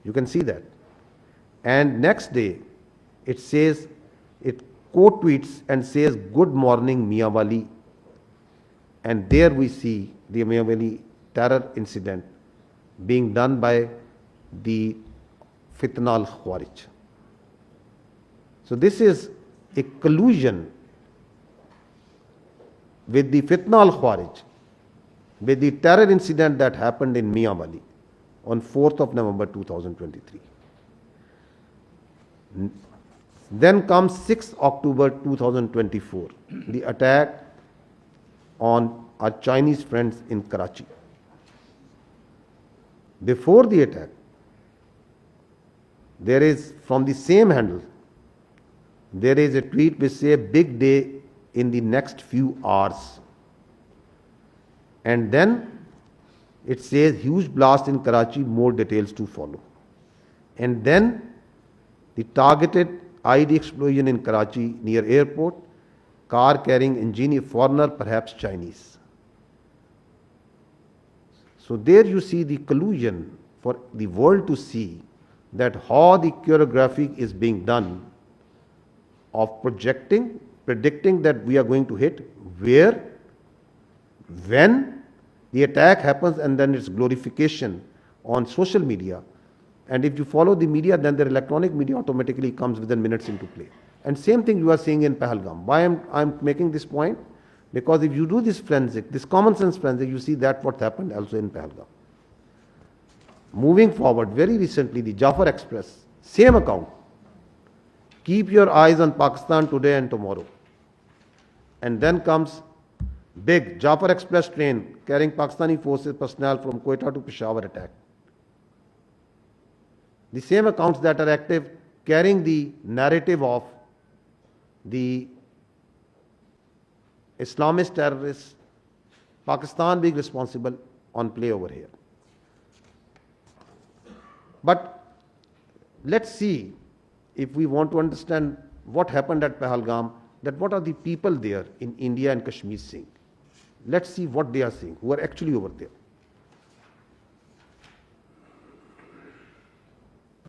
You can see that. And next day, it says, it quote tweets and says, "Good morning, Miyawali." And there we see the Miyawali terror incident being done by the Fitnal Khawarij. So this is a collusion with the Fitnal Khawarij, with the terror incident that happened in Miyawali on 4th of November 2023. Then comes 6th October 2024, the attack on our Chinese friends in Karachi. Before the attack, there is, from the same handle, there is a tweet which says, "Big day in the next few hours." And then it says, "Huge blast in Karachi, more details to follow." And then the targeted ID explosion in Karachi near airport, car carrying engineer, foreigner, perhaps Chinese. So there you see the collusion for the world to see that how the choreography is being done of predicting that we are going to hit, where, when the attack happens, and then its glorification on social media. And if you follow the media, then the electronic media automatically comes within minutes into play. And same thing you are seeing in Pahalgam. Why I'm making this point? Because if you do this forensic, this common sense forensic, you see that what happened also in Pahalgam. Moving forward, very recently, the Jafar Express, same account. Keep your eyes on Pakistan today and tomorrow. And then comes big Jafar Express train carrying Pakistani forces personnel from Quetta to Peshawar attack. The same accounts that are active carrying the narrative of the Islamist terrorists, Pakistan being responsible on play over here. But let's see, if we want to understand what happened at Pahalgam, that what are the people there in India and Kashmir saying. Let's see what they are saying, who are actually over there.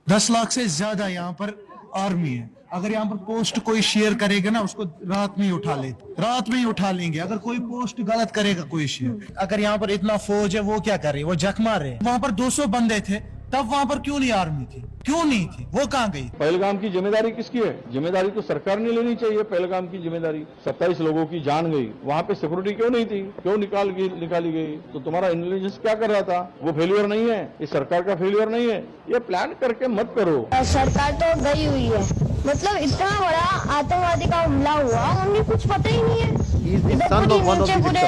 10 lakh से ज्यादा यहाँ पर army है। अगर यहाँ पर post कोई share करेगा ना, उसको रात में ही उठा लेंगे। अगर कोई पोस्ट गलत करेगा कोई शेयर, अगर यहाँ पर इतना फौज है, वो क्या कर रही है? वो जख मार रहे हैं। वहाँ पर 200 बंदे थे, तब वहाँ पर क्यों नहीं आर्मी थी? क्यों नहीं थी? वो कहाँ गई? पहलगाम की जिम्मेदारी किसकी है? जिम्मेदारी तो सरकार ने लेनी चाहिए। पहलगाम की जिम्मेदारी, 27 लोगों की जान गई, वहाँ पे सिक्योरिटी क्यों नहीं थी? क्यों निकाली गई? तो तुम्हारा इंटेलिजेंस क्या कर रहा था? वो फेलियर नहीं है, ये सरकार का फेलियर नहीं है। ये प्लान करके मत करो। सरकार तो गई हुई है, मतलब इतना बड़ा आतंकवादी का हमला हुआ, हमें कुछ पता ही नहीं है। पूरे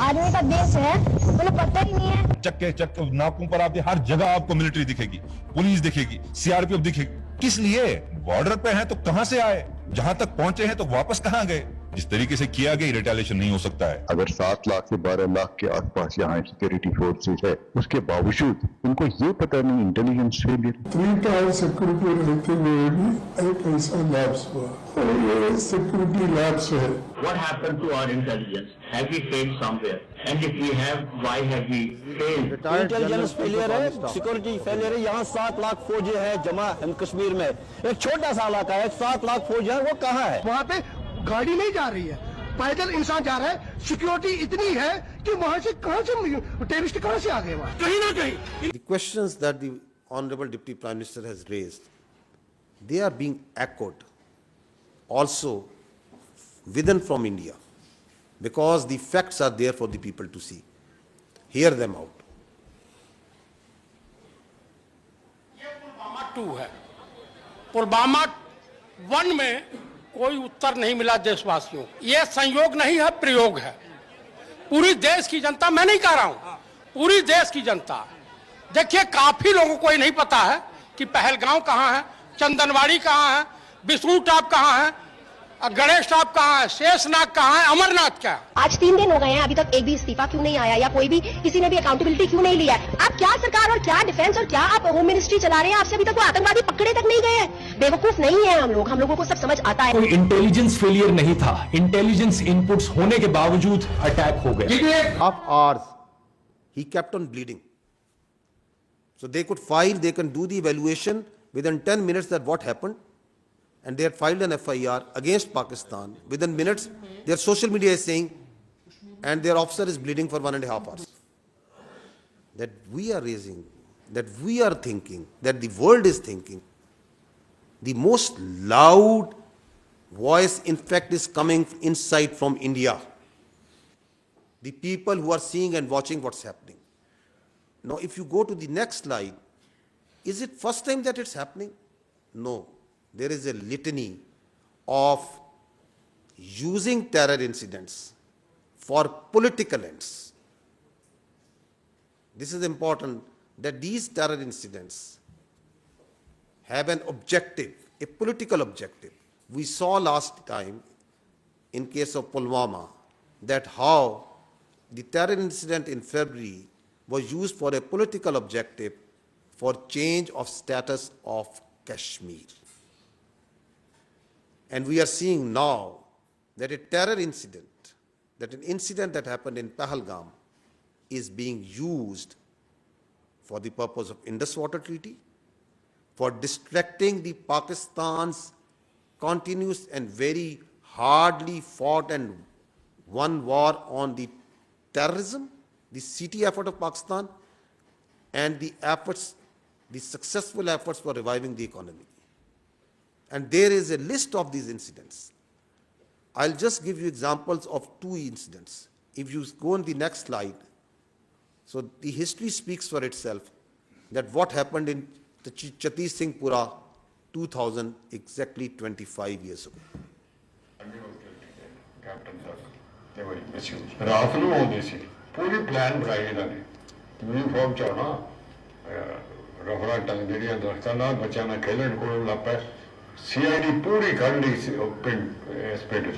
आर्मी का देश है, उन्हें पता ही नहीं है। चक्के नाकों पर आपके हर जगह आपको मिलिट्री दिखेगी, पुलिस दिखेगी, सीआरपीएफ दिखेगी। किस लिए? बॉर्डर पे हैं तो कहां से आए? जहां तक पहुंचे हैं तो वापस कहां गए? जिस तरीके से किया गया, रिटेलिएशन नहीं हो सकता है। अगर 7 लाख से 12 लाख के आसपास यहाँ सिक्योरिटी फोर्सेस है, उसके बावजूद उनको ये पता नहीं इंटेलिजेंस फेलियर। 3 टायर सिक्योरिटी रहते हुए भी एक ऐसा लैब्स हुआ, और ये सिक्योरिटी लैब्स है। What happened to our intelligence? Have we failed somewhere? And if we have, why have we failed? Intelligence failure है, सिक्योरिटी फेलियर है। यहाँ 7 लाख फौजी है जमा कश्मीर में, एक छोटा सा इलाका है, 7 लाख फौजी है, वो कहाँ है? वहाँ पे गाड़ी नहीं जा रही है, पैदल इंसान जा रहा है। सिक्योरिटी इतनी है कि वहाँ से टेररिस्ट कहाँ से आ गए? वहाँ कहीं ना कहीं। The questions that the Honorable Deputy Prime Minister has raised, they are being echoed also within from India, because the facts are there for the people to see. Hear them out. ये पुलवामा 2 है। पुलवामा 1 में कोई उत्तर नहीं मिला देशवासियों। ये संयोग नहीं है, प्रयोग है। पूरी देश की जनता, मैं नहीं कह रहा हूं, पूरी देश की जनता। देखिए, काफी लोगों को ये नहीं पता है कि पहलगांव कहां है, चंदनवाड़ी कहां है, बिष्णु टॉप कहां है, गणेश टॉप कहां है, शेषनाग कहां है, अमरनाथ क्या है। आज 3 दिन हो गए हैं, अभी तक एक भी इस्तीफा क्यों नहीं आया, या कोई भी किसी ने भी अकाउंटेबिलिटी क्यों नहीं लिया है? आप क्या सरकार और क्या डिफेंस और क्या आप होम मिनिस्ट्री चला रहे हैं? आपसे अभी तक वो आतंकवादी पकड़े तक नहीं गए हैं। बेवकूफ नहीं है हम लोगों को सब समझ आता है। कोई इंटेलिजेंस फेलियर नहीं था, इंटेलिजेंस इनपुट्स होने के बावजूद अटैक हो गए। Half hours he kept on bleeding. So they could file, they can do the evaluation within 10 minutes that what happened, and they had filed an FIR against Pakistan. Within minutes, their social media is saying, and their officer is bleeding for 1.5 hours. That we are raising, that we are thinking, that the world is thinking. The most loud voice, in fact, is coming inside from India. The people who are seeing and watching what's happening. Now, if you go to the next slide, is it first time that it's happening? No. There is a litany of using terror incidents for political ends. This is important, that these terror incidents have an objective, a political objective. We saw last time, in case of Pulwama, that how the terror incident in February was used for a political objective for change of status of Kashmir. And we are seeing now that a terror incident, that an incident that happened in Pahalgam is being used for the purpose of Indus Water Treaty, for distracting the Pakistan's continuous and very hardly fought and won war on the terrorism, the CT effort of Pakistan, and the efforts, the successful efforts for reviving the economy. And there is a list of these incidents. I'll just give you examples of 2 incidents. If you go on the next slide, so the history speaks for itself, that what happened in the Chatti Singhpura 2000, exactly 25 years ago. ਰਾਤ ਨੂੰ ਆਉਂਦੇ ਸੀ ਪੂਰੀ plan ਬਣਾਈ ਇਹਨਾਂ ਨੇ uniform ਚ ਆਉਣਾ ਰਫੜਾ ਟੰਗ ਜਿਹੜੀਆਂ ਦਰਖਤਾਂ ਨਾਲ ਬੱਚਿਆਂ ਨਾਲ ਖੇਲਣ ਕੋਲ ਲੱਗ ਪਏ CID ਪੂਰੀ ਖੜ ਲਈ ਸੀ ਉਹ ਪਿੰਡ ਇਸ ਪਿੰਡ ਚ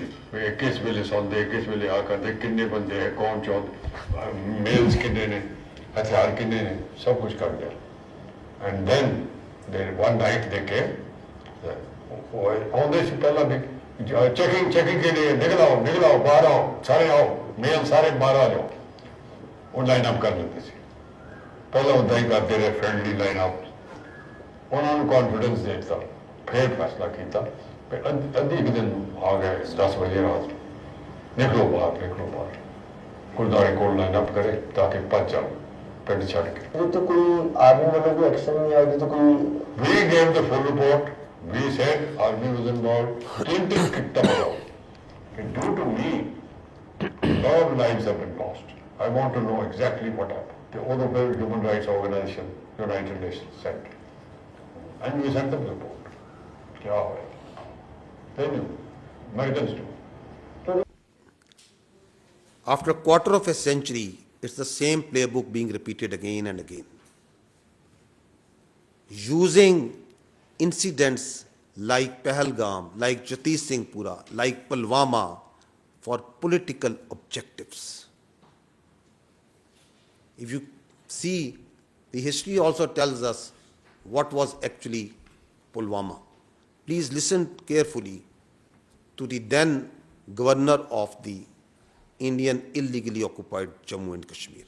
ਕਿਸ ਵੇਲੇ ਸੌਂਦੇ ਕਿਸ ਵੇਲੇ ਆ ਕਰਦੇ ਕਿੰਨੇ ਬੰਦੇ ਹੈ ਕੌਣ ਚੌਂਦ ਮੇਲਸ ਕਿੰਨੇ ਨੇ ਹਥਿਆਰ ਕਿੰਨੇ ਨੇ ਸਭ ਕੁਝ ਕਰ ਦਿਆ ਐਂਡ ਦੈਨ ਦੇ ਵਨ ਨਾਈਟ ਦੇ ਕੇ ਆਉਂਦੇ ਸੀ ਪਹਿਲਾਂ ਵੀ चेकिंग के लिए निकल आओ बाहर आओ सारे आओ मेल सारे बाहर आ जाओ वो लाइन अप कर लेते थे पहले उदा ही करते रहे फ्रेंडली लाइन अप उन्होंने कॉन्फिडेंस देता फिर फैसला किया अद्धी दिन आ गए 10 बजे रात निकलो बाहर गुरुद्वारे को लाइन अप करे ताकि बच जाओ पिंड छड़ के तो कोई आर्मी वालों को एक्शन नहीं आया तो कोई we gave the full report. We said army was involved. Clinton kicked them out. And due to me, all lives have been lost. I want to know exactly what happened. The other human rights organization, United Nations, sent. And we sent them the report. Kya hoya? They knew. Americans knew. After a quarter of a century, it's the same playbook being repeated again and again. Using incidents like Pahalgam, like Chatti Singhpura, like Pulwama for political objectives. If you see, the history also tells us what was actually Pulwama. Please listen carefully to the then governor of the Indian illegally occupied Jammu and Kashmir.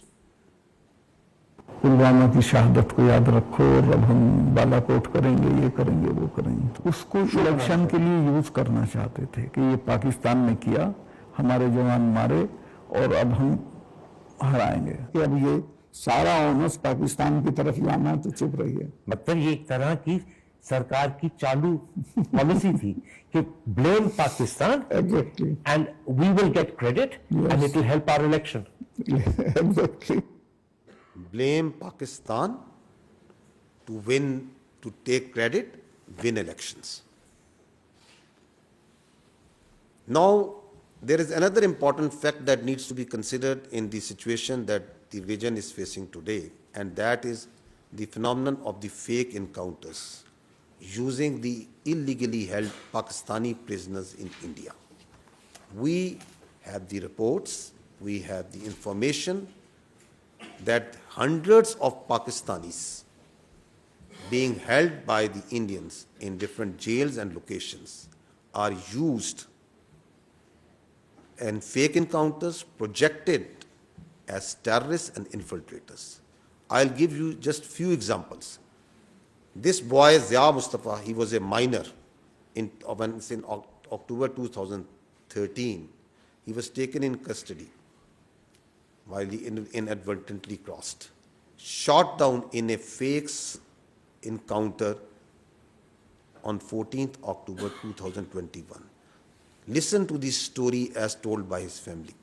Pulwama की शहादत को याद रखो और अब हम बालाकोट करेंगे ये करेंगे वो करेंगे उसको इलेक्शन के लिए यूज करना चाहते थे कि ये पाकिस्तान ने किया हमारे जवान मारे और अब हम हराएंगे कि अब ये सारा ऑनर्स पाकिस्तान की तरफ जाना तो चुप रहिए मतलब ये एक तरह की सरकार की चालू पॉलिसी थी कि blame Pakistan and we will get credit and it will help our election. Exactly. Blame Pakistan to win, to take credit, win elections. Now, there is another important fact that needs to be considered in the situation that the region is facing today, and that is the phenomenon of the fake encounters using the illegally held Pakistani prisoners in India. We have the reports, we have the information that hundreds of Pakistanis being held by the Indians in different jails and locations are used and fake encounters projected as terrorists and infiltrators. I'll give you just few examples. This boy, Zia Mustafa, he was a minor in October 2013. He was taken in custody while he inadvertently crossed, shot down in a fake encounter on 14th October 2021. Listen to this story as told by his family.